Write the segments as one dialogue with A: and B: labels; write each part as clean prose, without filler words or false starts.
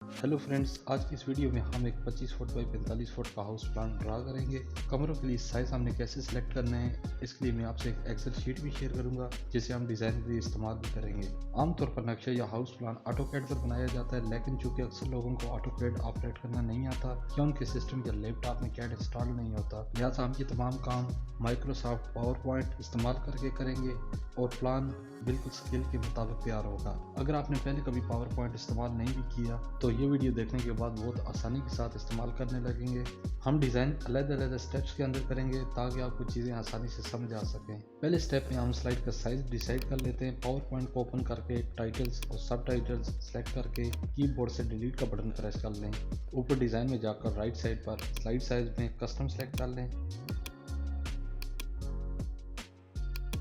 A: Hello friends, आज की इस वीडियो में हम एक 25 फुट बाई 45 फुट का हाउस प्लान ड्रा करेंगे। कमरों के लिए साइज हमने कैसे सिलेक्ट करना है, इसके लिए मैं आपसे एक एक्सेल शीट भी शेयर करूंगा जिसे हम डिज़ाइन के लिए इस्तेमाल भी करेंगे। आमतौर पर नक्शा या हाउस प्लान ऑटोकैड पर बनाया जाता है, लेकिन चूंकि अक्सर लोगों को ऑटोकैड ऑपरेट करना नहीं आता या उनके सिस्टम या लैपटॉप में कैड इंस्टॉल नहीं होता, लिहाजा हम ये तमाम काम माइक्रोसॉफ्ट पावर पॉइंट इस्तेमाल करके करेंगे और प्लान बिल्कुल स्केल के मुताबिक तैयार होगा। अगर आपने पहले कभी पावर पॉइंट इस्तेमाल नहीं भी किया तो ये वीडियो देखने के बाद बहुत आसानी के साथ इस्तेमाल करने लगेंगे। हम डिज़ाइन अलग-अलग स्टेप्स के अंदर करेंगे ताकि आपको चीज़ें आसानी से समझ आ सकें। पहले स्टेप में हम स्लाइड का साइज डिसाइड कर लेते हैं। पावर पॉइंट को ओपन करके टाइटल्स और सब टाइटल्स सेलेक्ट करके कीबोर्ड से डिलीट का बटन प्रेस कर लें। ऊपर डिज़ाइन में जाकर राइट साइड पर स्लाइड साइज में कस्टम सेलेक्ट कर लें।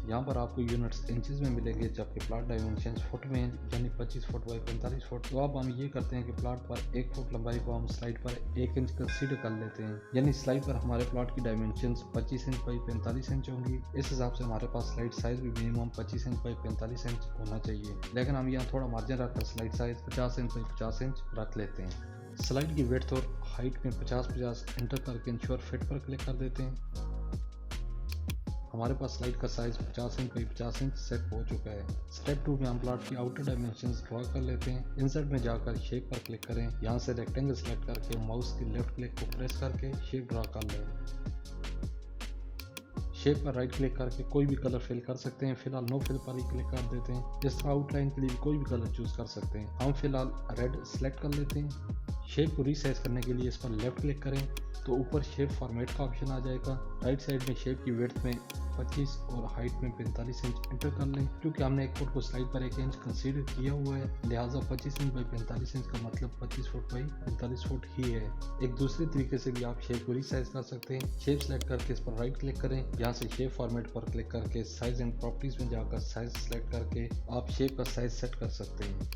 A: यहाँ पर आपको यूनिट्स इंचेस में मिलेंगे, जबकि प्लॉट डायमेंशंस फुट में यानी 25 फुट बाई 45 फुट। तो अब हम ये करते हैं कि प्लॉट पर 1 फुट लंबाई को हम स्लाइड पर 1 इंच कंसीडर कर लेते हैं, यानी स्लाइड पर हमारे प्लॉट की डायमेंशंस 25 इंच बाई 45 इंच होंगी। इस हिसाब से हमारे पास स्लाइड साइज भी मिनिमम 25 इंच बाई 45 इंच होना चाहिए, लेकिन हम यहाँ थोड़ा मार्जिन रखकर slide size 50 inch by 50 inch रख लेते हैं। स्लाइड की विड्थ और हाइट में 50-50 एंटर करके इंश्योर फिट पर क्लिक कर देते हैं। हमारे पास स्लाइड का size 50 inch by 50 inch set हो चुका है। स्टेप 2 में हम प्लॉट की आउटर डायमेंशंस ड्रॉ कर लेते हैं। इंसर्ट में जाकर शेप पर क्लिक करें। यहाँ से रेक्टेंगल सेलेक्ट करके माउस की लेफ्ट क्लिक को प्रेस करके शेप ड्रॉ कर लें। शेप पर राइट क्लिक करके कोई भी कलर फिल कर सकते हैं। फिलहाल नो फिल पर ही क्लिक कर देते हैं। इस तरह आउटलाइन के लिए कोई भी कलर चूज कर सकते हैं। हम फिलहाल रेड सेलेक्ट कर लेते हैं। शेप को रीसाइज करने के लिए इस पर लेफ्ट क्लिक करें तो ऊपर शेप फॉर्मेट का ऑप्शन आ जाएगा। राइट साइड में शेप की विड्थ में 25 और हाइट में 45 इंच एंटर कर लें। क्योंकि हमने एक फुट को स्लाइड पर 1 इंच कंसीडर किया हुआ है, लिहाजा 25 इंच बाई 45 इंच का मतलब 25 फुट बाई 45 फुट ही है। एक दूसरे तरीके से भी आप शेप को रीसाइज कर सकते हैं। शेप सेलेक्ट करके इस पर राइट क्लिक करें। यहाँ से शेप फॉर्मेट पर क्लिक करके साइज एंड प्रॉपर्टीज में जाकर साइज सेलेक्ट करके आप शेप का साइज सेट कर सकते हैं।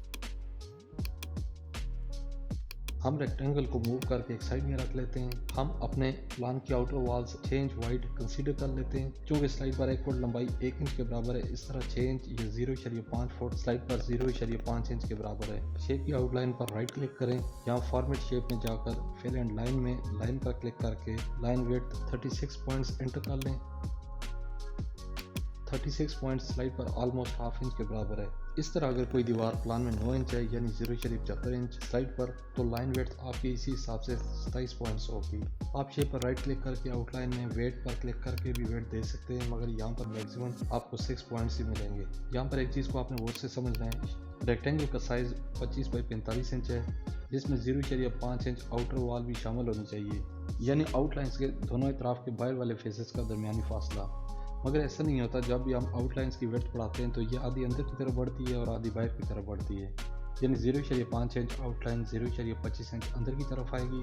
A: हम रेक्टेंगल को मूव करके एक साइड में रख लेते हैं। हम अपने प्लान की outer walls 6 inch wide consider कर लेते हैं। चूँकि स्लाइड पर 1 फुट लंबाई 1 इंच के बराबर है, इस तरह 6 इंच या 0.5 फुट स्लाइड पर 0.5 इंच के बराबर है। शेप की आउटलाइन पर राइट क्लिक करें। यहाँ फॉर्मेट शेप में जाकर फिल एंड लाइन में लाइन पर क्लिक करके लाइन विड्थ 36 पॉइंट्स एंटर कर लें। 36 पॉइंट स्लाइड पर ऑलमोस्ट हाफ इंच के बराबर है। इस तरह अगर कोई दीवार प्लान में 9 इंच है यानी 0.75 इंच स्लाइड पर, तो लाइन वेट आपकी इसी हिसाब से 27 पॉइंट्स होगी। आप शेप पर राइट क्लिक करके आउटलाइन में वेट पर क्लिक करके भी वेट दे सकते हैं, मगर यहाँ पर मैक्सिमम आपको 6 पॉइंट्स ही मिलेंगे। यहाँ पर एक चीज़ को आपने गौर से समझना है, रेक्टेंगल का साइज 25 बाई 45 इंच है, जिसमें 0.5 इंच आउटर वॉल भी शामिल होनी चाहिए, यानी आउटलाइंस के दोनों इतराफ के बाहर वाले फेसेस का दरमियानी फासला। मगर ऐसा नहीं होता। जब भी हम आउटलाइंस की विड्थ बढ़ाते हैं तो ये आधी अंदर की तरफ बढ़ती है और आधी बाहर की तरफ बढ़ती है, यानी 0.5 इंच आउटलाइन 0.25 इंच अंदर की तरफ आएगी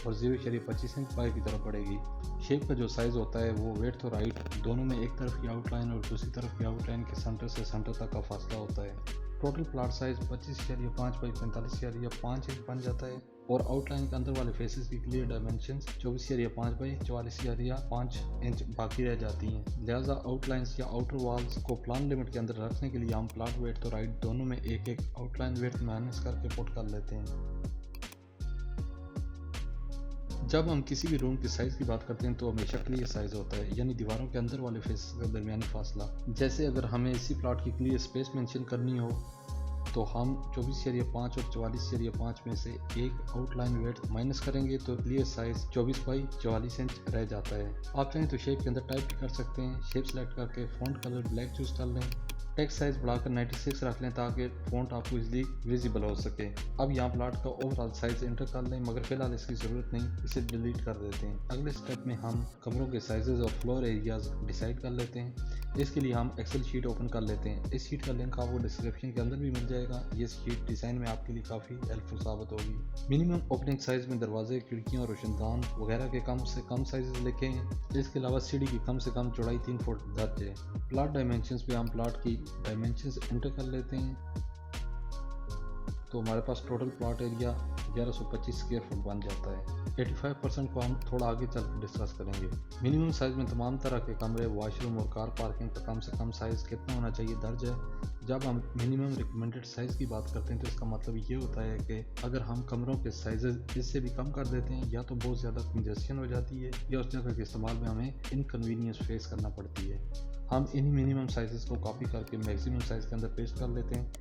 A: और 0.25 इंच बाहर की तरफ बढ़ेगी। शेप का जो साइज़ होता है वो विड्थ और हाइट दोनों में एक तरफ की आउटलाइन और दूसरी तरफ की आउटलाइन के सेंटर से सेंटर तक का फासला होता है। Total plot size 25.5 by 45.5 inch बन जाता है और आउटलाइन के अंदर वाले फेसेस की क्लियर डायमेंशंस 24.5 बाई 44.5 इंच बाकी रह जाती हैं। लिहाजा आउटलाइंस या आउटर वॉल्स को प्लान लिमिट के अंदर रखने के लिए हम प्लॉट वेट और हाइट दोनों में एक आउटलाइन वेट माइनस करके पुट कर लेते हैं। जब हम किसी भी रूम के साइज़ की बात करते हैं तो हमेशा क्लियर साइज़ होता है, यानी दीवारों के अंदर वाले फेसेस का दरमियानी फासला। जैसे अगर हमें इसी प्लॉट की क्लियर स्पेस मेंशन करनी हो तो हम 24.5 और 44.5 में से एक आउटलाइन वेट माइनस करेंगे तो क्लियर साइज 24 बाई 44 इंच रह जाता है। आप चाहें तो शेप के अंदर टाइप भी कर सकते हैं। शेप सेलेक्ट करके फ़ॉन्ट कलर ब्लैक चूज कर लें। टेक्स्ट साइज बढ़ाकर 96 रख लें ताकि फ़ॉन्ट आपको इजीली विजिबल हो सके। अब यहाँ प्लॉट का ओवरऑल साइज एंटर कर लें, मगर फिलहाल इसकी ज़रूरत नहीं, इसे डिलीट कर देते हैं। अगले स्टेप में हम कमरों के साइजेस और फ्लोर एरियाज डिसाइड कर लेते हैं। इसके लिए हम एक्सेल शीट ओपन कर लेते हैं। इस शीट का लिंक आपको डिस्क्रिप्शन के अंदर भी मिल जाएगा। ये शीट डिज़ाइन में आपके लिए काफ़ी हेल्पफुल साबित होगी। मिनिमम ओपनिंग साइज में दरवाजे, खिड़कियाँ, रोशनदान वगैरह के कम से कम साइजेस लिखें। इसके अलावा सीढ़ी की कम से कम चौड़ाई 3 फुट दर्ज है। प्लॉट डायमेंशंस पे हम प्लॉट की डायमेंशंस एंटर कर लेते हैं तो हमारे पास total plot area 1125 square foot बन जाता है। 85% को हम थोड़ा आगे चल कर डिस्कस करेंगे। मिनिमम साइज में तमाम तरह के कमरे, वॉशरूम और कार पार्किंग का कम से कम साइज़ कितना होना चाहिए दर्ज है। जब हम मिनिमम रिकमेंडेड साइज़ की बात करते हैं तो इसका मतलब ये होता है कि अगर हम कमरों के साइजेस इससे भी कम कर देते हैं या तो बहुत ज़्यादा कंजेशन हो जाती है या उस जगह के इस्तेमाल में हमें इनकन्वीनियंस फेस करना पड़ती है। हम इन मिनिमम साइजेस को कॉपी करके मैक्सिमम साइज़ के अंदर पेस्ट कर लेते हैं।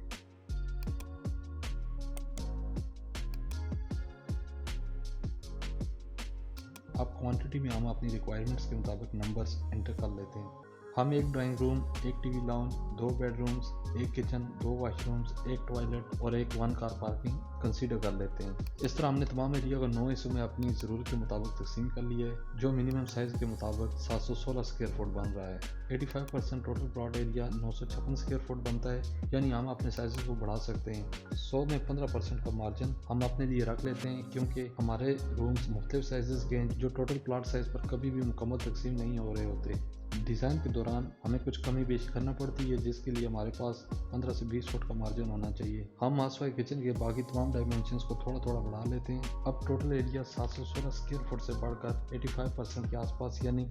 A: अब क्वांटिटी में हम अपनी रिक्वायरमेंट्स के मुताबिक नंबर्स एंटर कर लेते हैं। हम एक ड्राइंग रूम, एक टीवी लाउंज, 2 बेडरूम्स, एक किचन, 2 वॉशरूम्स, एक टॉयलेट और एक 1 कार पार्किंग कंसीडर कर लेते हैं। इस तरह हमने तमाम एरिया को 9 हिस्सों में अपनी ज़रूरत के मुताबिक तकसीम कर लिया है, जो मिनिमम साइज़ के मुताबिक 716 स्क्वायर फुट बन रहा है। 85% total plot area 956 square foot बनता है, यानी हम अपने साइज़ को बढ़ा सकते हैं। 100 में 15% का मार्जिन हम अपने लिए रख लेते हैं, क्योंकि हमारे रूम्स मुख्तलिफ साइज़ के हैं जो टोटल प्लॉट साइज़ पर कभी भी मुकम्मल तकसीम नहीं हो रहे होते। डिज़ाइन के दौरान हमें कुछ कमी पेशी करना पड़ती है, जिसके लिए हमारे पास 15 से 20 फुट का मार्जिन होना चाहिए। हम मास्टर किचन के बाकी तमाम डायमेंशंस को थोड़ा थोड़ा बढ़ा लेते हैं। अब टोटल एरिया 716 स्क्वायर फुट से बढ़कर 85% के आसपास यानी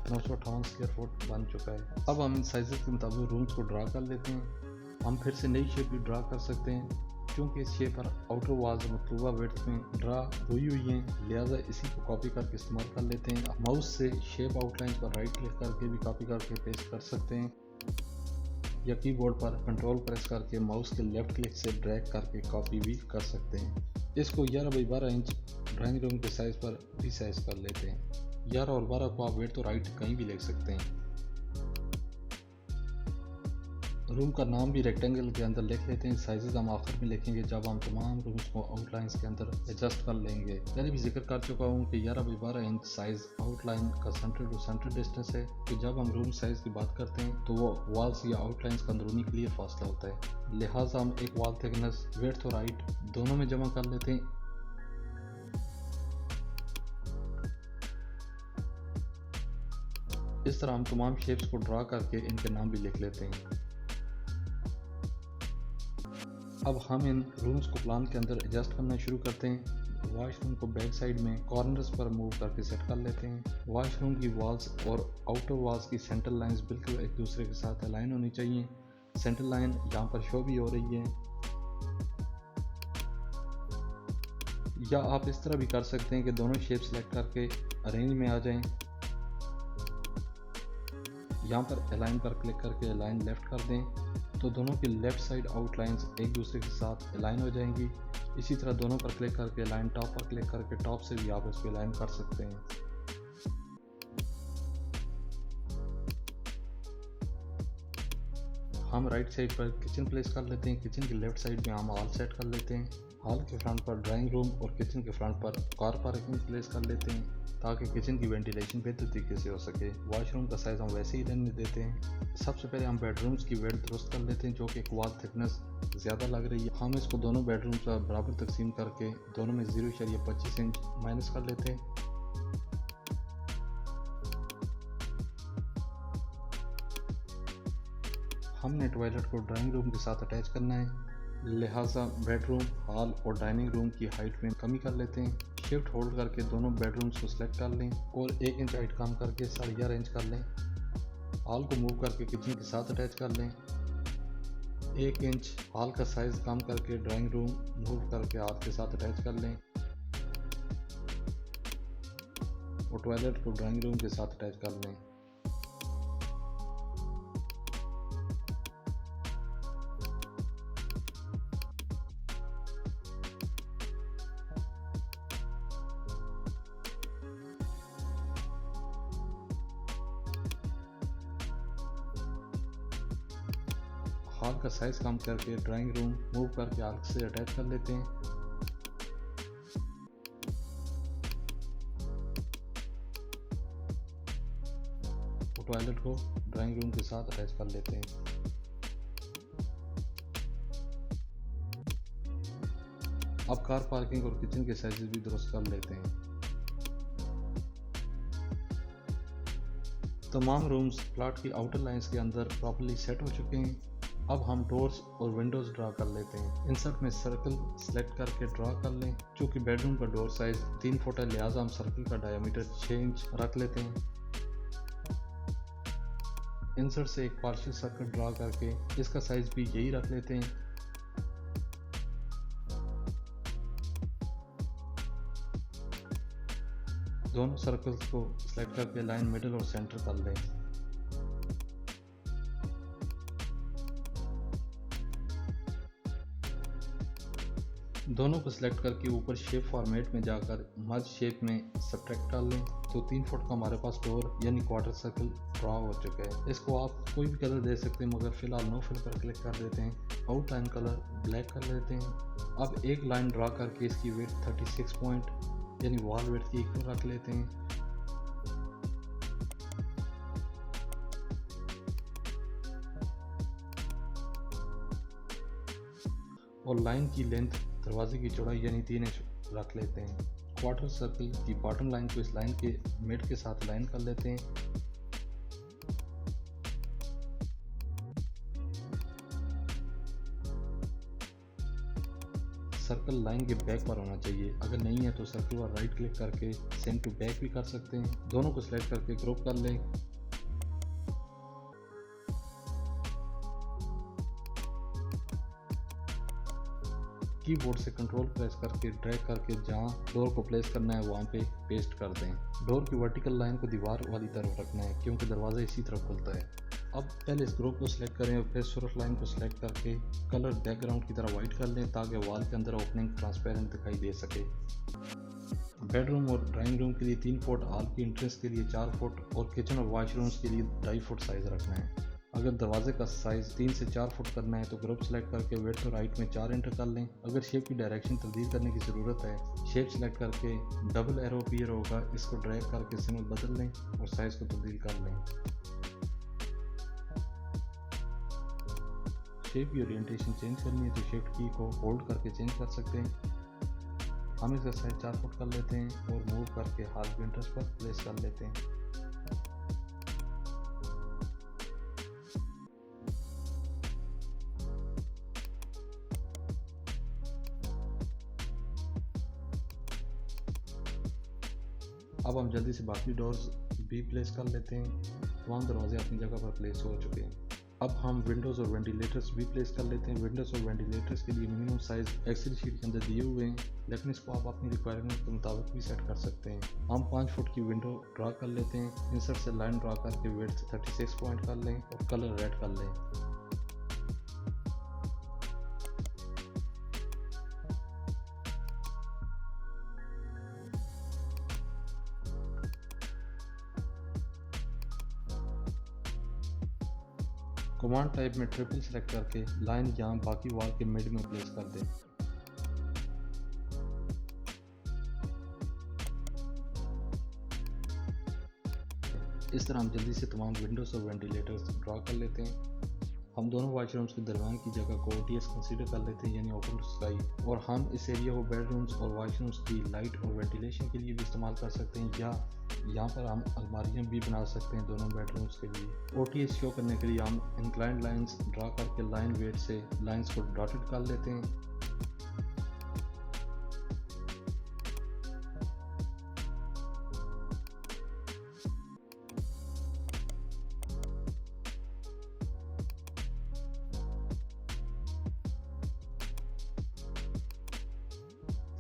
A: 958 स्क्वायर फुट बन चुका है। अब हम इन साइज़ के मुताबिक रूम्स को ड्रा कर लेते हैं। हम फिर से नई शेप भी ड्रा कर सकते हैं, क्योंकि इस शेप पर आउटर वाल्स मतलूबा विड्थ में ड्रा हुई हैं, लिहाजा इसी को कॉपी करके इस्तेमाल कर लेते हैं। माउस से शेप आउटलाइन पर राइट क्लिक करके भी कॉपी करके पेस्ट कर सकते हैं, या कीबोर्ड पर कंट्रोल प्रेस करके माउस के लेफ्ट क्लिक से ड्रैग करके कॉपी भी कर सकते हैं। इसको 11 बाई 12 इंच ड्राइंग रूम के साइज़ पर रीसाइज कर लेते हैं। 11 और 12 को आप विड्थ और राइट कहीं भी लिख सकते हैं। रूम का नाम भी रेक्टेंगल के अंदर लिख लेते हैं। साइजेस हम आखिर में लिखेंगे जब हम तमाम रूम्स को आउटलाइंस के अंदर एडजस्ट कर लेंगे। मैंने भी जिक्र कर चुका हूँ कि 11 बाई 12 इंच साइज आउटलाइन का सेंटर टू सेंटर डिस्टेंस है, कि जब हम रूम साइज की बात करते हैं तो वो वॉल्स या आउटलाइंस का अंदरूनी क्लियर फासला होता है। लिहाजा हम एक वॉल थिकनेस विड्थ और हाइट दोनों में जमा कर लेते हैं। इस तरह हम तमाम शेप्स को ड्रा करके इनके नाम भी लिख लेते हैं। अब हम इन रूम्स को प्लान के अंदर एडजस्ट करना शुरू करते हैं। वॉशरूम को बैक साइड में कॉर्नर्स पर मूव करके सेट कर लेते हैं। वॉशरूम की वॉल्स और आउटर वॉल्स की सेंटर लाइंस बिल्कुल एक दूसरे के साथ अलाइन होनी चाहिए। सेंटर लाइन यहाँ पर शो भी हो रही है, या आप इस तरह भी कर सकते हैं कि दोनों शेप सेलेक्ट करके अरेंज में आ जाएं। यहाँ पर अलाइन पर क्लिक करके अलाइन लेफ्ट कर दें तो दोनों की लेफ्ट साइड आउटलाइंस एक दूसरे के साथ अलाइन हो जाएंगी। इसी तरह दोनों पर क्लिक करके अलाइन टॉप पर क्लिक करके टॉप से भी आप इसको अलाइन कर सकते हैं। हम राइट साइड पर किचन प्लेस कर लेते हैं। किचन की लेफ्ट साइड में हम हॉल सेट कर लेते हैं। हॉल के फ्रंट पर ड्राइंग रूम और किचन के फ्रंट पर कार पार्किंग प्लेस कर लेते हैं, ताकि किचन की वेंटिलेशन बेहतर तरीके से हो सके। वॉशरूम का साइज़ हम वैसे ही रहने देते हैं। सबसे पहले हम बेडरूम्स की विड्थ दुरुस्त कर लेते हैं, जो कि एक वॉल थिकनेस ज़्यादा लग रही है। हम इसको दोनों बेडरूम पर बराबर तकसीम करके दोनों में 0.25 इंच माइनस कर लेते हैं। हमने टॉयलेट को ड्राइंग रूम के साथ अटैच करना है, लिहाजा बेडरूम, हॉल और डाइनिंग रूम की हाइट में कमी कर लेते हैं। शिफ्ट होल्ड करके दोनों बेडरूम्स को सिलेक्ट कर लें और 1 इंच हाइट कम करके 11.5 इंच कर लें। हॉल को मूव करके किचन के साथ अटैच कर लें। 1 इंच हॉल का साइज़ कम करके ड्राइंग रूम मूव करके हॉल के साथ अटैच कर लें और टॉयलेट को ड्राइंग रूम के साथ अटैच कर लें। हॉल का साइज़ कम करके ड्राइंग रूम मूव करके हॉल से अटैच कर लेते हैं। और टॉयलेट को ड्राइंग रूम के साथ अटैच कर लेते हैं। अब कार पार्किंग और किचन के साइजेस भी दुरुस्त कर लेते हैं। तमाम रूम्स प्लॉट की आउटर लाइंस के अंदर प्रॉपर्ली सेट हो चुके हैं। अब हम डोर्स और विंडोज़ ड्रा कर लेते हैं। इंसर्ट में सर्कल सेलेक्ट करके ड्रा कर लें। चूँकि बेडरूम का डोर साइज़ 3 फुट है, लिहाजा हम सर्कल का डायमीटर 6 इंच रख लेते हैं। इंसर्ट से एक पार्शियल सर्कल ड्रा करके इसका साइज़ भी यही रख लेते हैं। दोनों सर्कल्स को सेलेक्ट करके लाइन मिडिल और सेंटर कर लें। दोनों को सिलेक्ट करके ऊपर शेप फॉर्मेट में जाकर मर्ज शेप में सब्ट्रैक्ट कर लें। तो 3 फुट का हमारे पास डोर यानी क्वार्टर सर्कल ड्रा हो चुका है। इसको आप कोई भी कलर दे सकते हैं, मगर फिलहाल नो फिल पर क्लिक कर देते हैं। आउटलाइन कलर ब्लैक कर लेते हैं। अब एक लाइन ड्रा करके इसकी विड्थ 36 पॉइंट यानी वॉल विड्थ की इक्वल रख लेते हैं। और लाइन की लेंथ दरवाजे की चौड़ाई यानी 3 इंच रख लेते हैं। क्वार्टर सर्कल की बॉटम लाइन को इस लाइन के मिड के साथ लाइन कर लेते हैं। सर्कल लाइन के बैक पर होना चाहिए। अगर नहीं है तो सर्कल पर राइट क्लिक करके सेंड टू बैक भी कर सकते हैं। दोनों को सिलेक्ट करके ग्रुप कर लें। कीबोर्ड से कंट्रोल प्रेस करके ड्रैग करके जहां डोर को प्लेस करना है वहां पे पेस्ट कर दें। डोर की वर्टिकल लाइन को दीवार वाली तरफ रखना है क्योंकि दरवाज़ा इसी तरफ खुलता है। अब पहले इस ग्रुप को सिलेक्ट करें और फिर सुरख लाइन को सिलेक्ट करके कलर बैकग्राउंड की तरह वाइट कर लें ताकि वॉल के अंदर ओपनिंग ट्रांसपेरेंट दिखाई दे सके। बेडरूम और ड्राइंग रूम के लिए 3 फुट, हॉल की एंट्रेंस के लिए 4 फुट और किचन और वॉशरूम्स के लिए 2.5 फुट साइज़ रखना है। अगर दरवाजे का साइज़ 3 से 4 फुट करना है तो ग्रुप सेलेक्ट करके विड्थ और हाइट में 4 एंटर कर लें। अगर शेप की डायरेक्शन तब्दील करने की ज़रूरत है, शेप सेलेक्ट करके डबल एरो अपीयर होगा, इसको ड्रैग करके सिंबल बदल लें और साइज़ को तब्दील कर लें। शेप की ओरिएंटेशन चेंज करनी है तो शिफ्ट की को होल्ड करके चेंज कर सकते हैं। हम इसका साइज 4 फुट कर लेते हैं और मूव करके हॉल की एंट्रेंस पर प्लेस कर लेते हैं। अब हम जल्दी से बाकी डोर्स भी प्लेस कर लेते हैं। तमाम दरवाजे अपनी जगह पर प्लेस हो चुके हैं। अब हम विंडोज़ और वेंटिलेटर्स भी प्लेस कर लेते हैं। विंडोज़ और वेंटिलेटर्स के लिए मिनिमम साइज़ एक्सेल शीट के अंदर दिए हुए हैं, लेकिन इसको आप अपनी रिक्वायरमेंट के मुताबिक भी सेट कर सकते हैं। हम 5 फुट की विंडो ड्रा कर लेते हैं। इंसर्ट से लाइन ड्रा करके विड्थ 36 पॉइंट कर लें और कलर रेड कर लें। कमांड टाइप में ट्रिपल सेलेक्ट करके लाइन यहाँ बाकी वॉल के मिड में प्लेस कर दें। इस तरह हम जल्दी से तमाम विंडोज़ और वेंटिलेटर्स ड्रा कर लेते हैं। हम दोनों वॉशरूम्स के दरमियान की जगह को OTS कंसीडर कर लेते हैं यानी ओपन टू स्काई, और हम इस एरिया को बेडरूम्स और वॉशरूम्स की लाइट और वेंटिलेशन के लिए भी इस्तेमाल कर सकते हैं, या यहाँ पर हम अलमारियाँ भी बना सकते हैं दोनों बेडरूम्स के लिए। OTS शो करने के लिए हम इंक्लाइंड लाइंस ड्रा करके लाइन वेट से लाइंस को डॉटेड कर लेते हैं।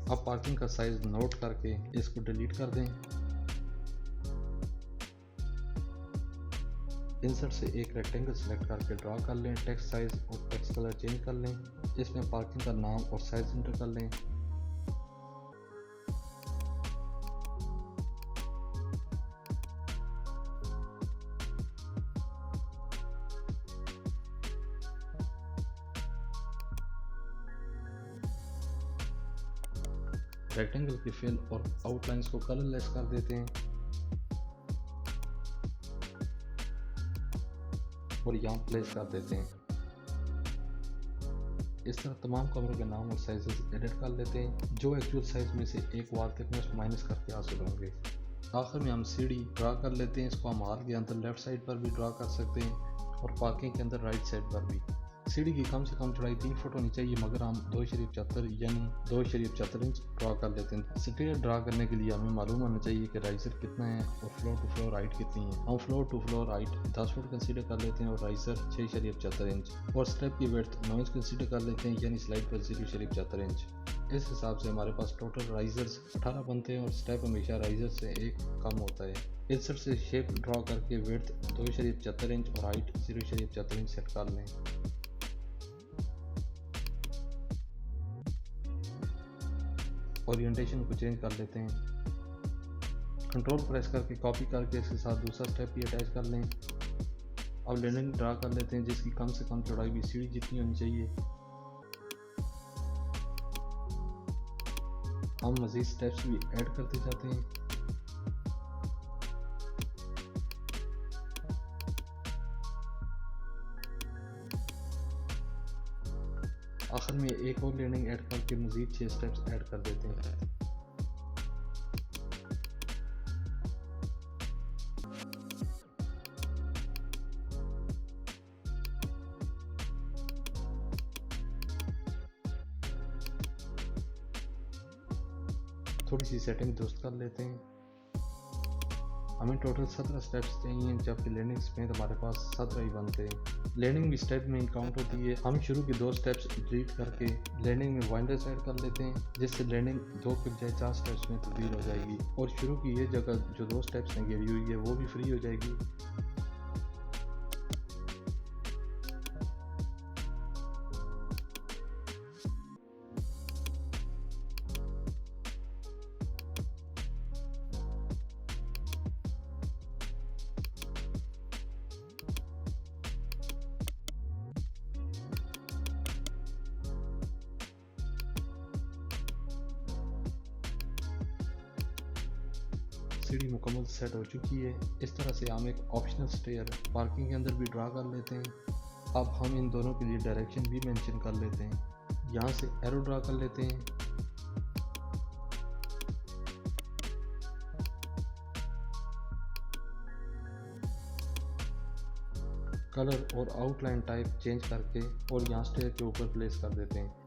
A: अब पार्किंग का साइज नोट करके इसको डिलीट कर दें। इंसर्ट से एक रेक्टेंगल सेलेक्ट करके ड्रा कर लें। टेक्स्ट साइज और टेक्स्ट कलर चेंज कर लें। इसमें पार्किंग का नाम और साइज एंटर कर लें। रेक्टेंगल की फिल और आउटलाइंस को कलरलेस कर देते हैं और यहाँ प्लेस कर देते हैं। इस तरह तमाम कमरों के नाम और साइजेस एडिट कर लेते हैं जो एक्चुअल साइज में से एक वॉल थिकनेस माइनस करके हासिल होंगे। आखिर में हम सीढ़ी ड्रा कर लेते हैं। इसको हम हॉल के अंदर लेफ्ट साइड पर भी ड्रा कर सकते हैं और पार्किंग के अंदर राइट साइड पर भी। सीढ़ी की कम से कम चौड़ाई 3 फुट होनी चाहिए, मगर हम 2.75 यानी 2.75 इंच ड्रा कर लेते हैं। स्टेयर ड्रा करने के लिए हमें मालूम होना चाहिए कि राइजर कितना है और फ्लोर टू फ्लोर हाइट कितनी है। हम floor to floor height 10 foot consider कर लेते हैं और राइजर 6.75 इंच, और स्टेप की विड्थ 9 इंच कंसीडर कर लेते हैं, यानी स्लाइड पर 0.75 इंच। इस हिसाब से हमारे पास टोटल राइजर्स 18 बनते हैं और स्टेप हमेशा राइजर से एक कम होता है। इंसर्ट से शेप ड्रॉ करके विड्थ 2.75 इंच और हाइट 0.75 इंच सेट कर लें। ओरिएंटेशन को चेंज कर लेते हैं। कंट्रोल प्रेस करके कॉपी करके इसके साथ दूसरा स्टेप भी अटैच कर लें। अब लैंडिंग ड्रा कर लेते हैं, जिसकी कम से कम चौड़ाई भी सीढ़ी जितनी होनी चाहिए। हम मज़ीद स्टेप्स भी ऐड करते जाते हैं। आखिर में एक और लैंडिंग ऐड करके मज़ीद 6 स्टेप्स ऐड कर देते हैं। थोड़ी सी सेटिंग दुरुस्त कर लेते हैं। हमें टोटल 17 स्टेप्स चाहिए, जबकि लैंडिंग्स में हमारे पास 17 ही बनते हैं। लैंडिंग भी स्टेप में काउंट होती है। हम शुरू के 2 स्टेप्स डिलीट करके लैंडिंग में वाइंडर्स ऐड कर लेते हैं, जिससे लैंडिंग 2 के बजाय 4 स्टेप्स में तब्दील हो जाएगी, और शुरू की ये जगह जो 2 स्टेप्स में घेरी हुई है वो भी फ्री हो जाएगी। सीढ़ी मुकम्मल सेट हो चुकी है। इस तरह से हम एक ऑप्शनल स्टेयर पार्किंग के अंदर भी ड्रा कर लेते हैं। अब हम इन दोनों के लिए डायरेक्शन भी मेंशन कर लेते हैं। यहाँ से एरो ड्रा कर लेते हैं। कलर और आउटलाइन टाइप चेंज करके और यहाँ स्टेयर के ऊपर प्लेस कर देते हैं।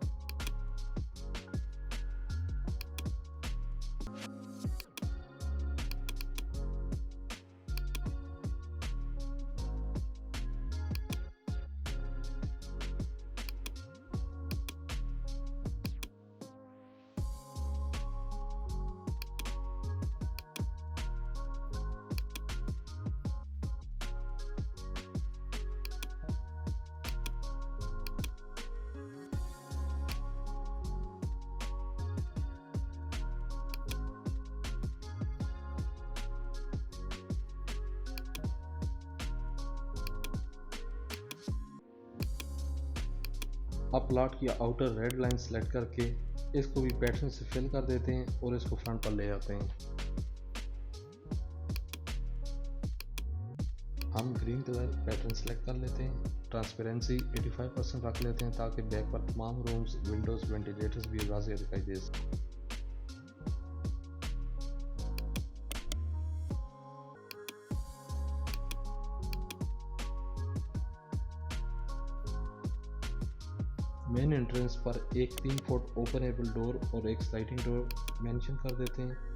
A: अब प्लॉट की आउटर रेड लाइन सेलेक्ट करके इसको भी पैटर्न से फिल कर देते हैं और इसको फ्रंट पर ले आते हैं। हम ग्रीन कलर पैटर्न सेलेक्ट कर लेते हैं। ट्रांसपेरेंसी 85% रख लेते हैं, ताकि बैक पर तमाम रूम्स, विंडोज़, वेंटिलेटर्स भी वाज़ेह दिखाई दे सकें। मेन एंट्रेंस पर एक 3 फुट ओपनेबल डोर और एक स्लाइडिंग डोर मेंशन कर देते हैं।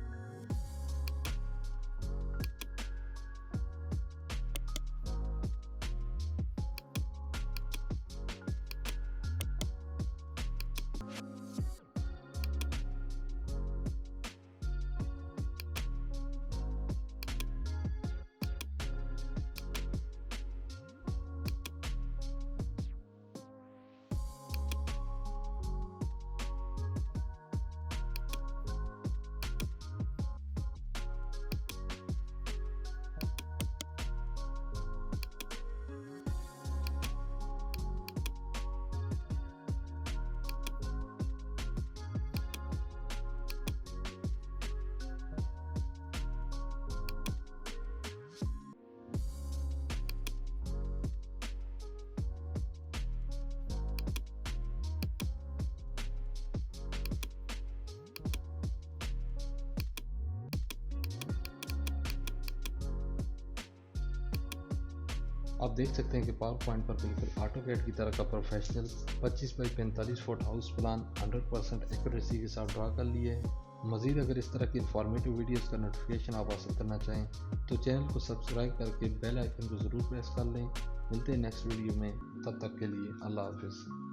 A: आप देख सकते हैं कि पावर पॉइंट पर बिल्कुल ऑटोकैड की तरह का professional 25 by 45 foot house plan 100% accuracy के साथ ड्रा कर लिए है। मज़ीद अगर इस तरह की इंफॉर्मेटिव वीडियोस का नोटिफिकेशन आप हासिल करना चाहें तो चैनल को सब्सक्राइब करके बेल आइकन को ज़रूर प्रेस कर लें। मिलते हैं नेक्स्ट वीडियो में, तब तक के लिए अल्लाह हाफिज़।